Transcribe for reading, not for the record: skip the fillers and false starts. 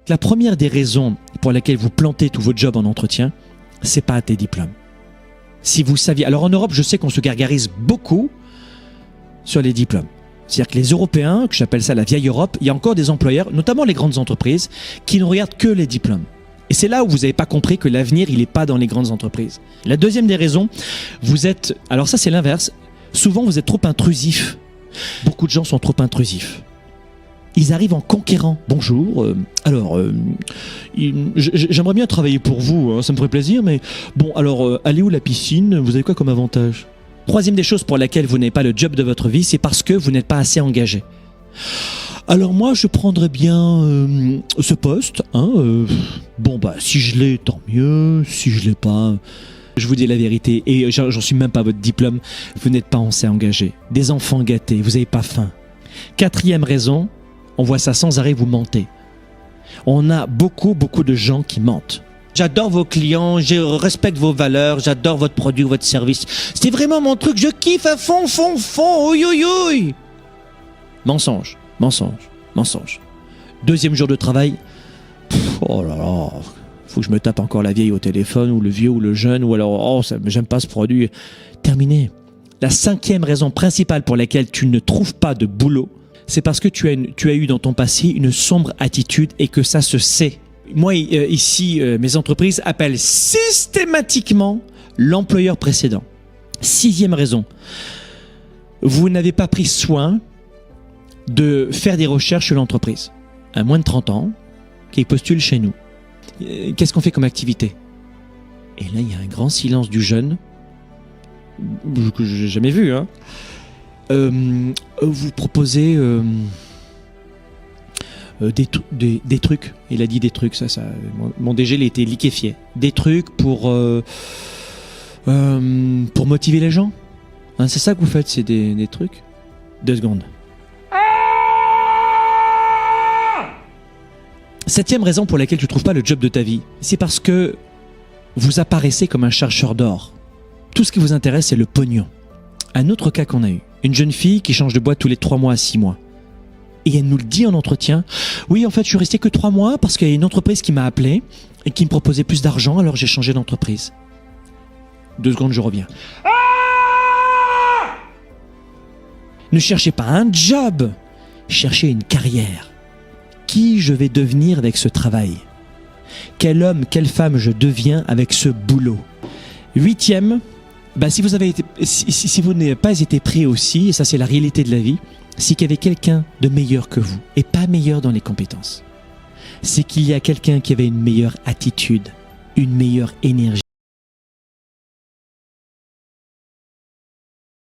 La première des raisons pour laquelle vous plantez tous vos jobs en entretien, c'est pas tes diplômes. Si vous saviez... Alors en Europe, je sais qu'on se gargarise beaucoup sur les diplômes. C'est-à-dire que les Européens, que j'appelle ça la vieille Europe, il y a encore des employeurs, notamment les grandes entreprises, qui ne regardent que les diplômes. Et c'est là où vous n'avez pas compris que l'avenir, il n'est pas dans les grandes entreprises. La deuxième des raisons, vous êtes... Alors ça, c'est l'inverse. Souvent, vous êtes trop intrusif. Beaucoup de gens sont trop intrusifs. Ils arrivent en conquérant. Bonjour, j'aimerais bien travailler pour vous, hein, ça me ferait plaisir, mais bon, alors, allez où la piscine? Vous avez quoi comme avantage? Troisième des choses pour laquelle vous n'avez pas le job de votre vie, c'est parce que vous n'êtes pas assez engagé. Alors moi, je prendrais bien ce poste. Hein, bon, bah, si je l'ai, tant mieux. Si je l'ai pas, je vous dis la vérité. Et j'en suis même pas à votre diplôme. Vous n'êtes pas assez engagé. Des enfants gâtés, vous n'avez pas faim. Quatrième raison, on voit ça sans arrêt, vous mentez. On a beaucoup de gens qui mentent. J'adore vos clients, je respecte vos valeurs, j'adore votre produit, votre service. C'est vraiment mon truc, je kiffe à fond, ouïe, ouïe, ouïe. Mensonge, mensonge, mensonge. Deuxième jour de travail, oh là là, faut que je me tape encore la vieille au téléphone, ou le vieux, ou le jeune, ou alors, oh, j'aime pas ce produit. Terminé. La cinquième raison principale pour laquelle tu ne trouves pas de boulot, c'est parce que tu as eu dans ton passé une sombre attitude et que ça se sait. Moi, ici, mes entreprises appellent systématiquement l'employeur précédent. Sixième raison, vous n'avez pas pris soin de faire des recherches sur l'entreprise. Un moins de 30 ans qui postule chez nous. Qu'est-ce qu'on fait comme activité? Et là, il y a un grand silence du jeune, que je n'ai jamais vu, hein. Vous proposez des trucs. Il a dit des trucs, ça mon DG il était liquéfié. Des trucs pour motiver les gens. Hein, c'est ça que vous faites, c'est des trucs. 2 secondes. Septième raison pour laquelle tu ne trouves pas le job de ta vie, c'est parce que vous apparaissez comme un chercheur d'or. Tout ce qui vous intéresse, c'est le pognon. Un autre cas qu'on a eu. Une jeune fille qui change de boîte tous les 3 mois à 6 mois. Et elle nous le dit en entretien. Oui, en fait, je suis resté que 3 mois parce qu'il y a une entreprise qui m'a appelé et qui me proposait plus d'argent, alors j'ai changé d'entreprise. 2 secondes, je reviens. Ne cherchez pas un job, cherchez une carrière. Qui je vais devenir avec ce travail? Quel homme, quelle femme je deviens avec ce boulot? 8e, si vous n'avez pas été pris aussi, et ça c'est la réalité de la vie, c'est qu'il y avait quelqu'un de meilleur que vous, et pas meilleur dans les compétences. C'est qu'il y a quelqu'un qui avait une meilleure attitude, une meilleure énergie.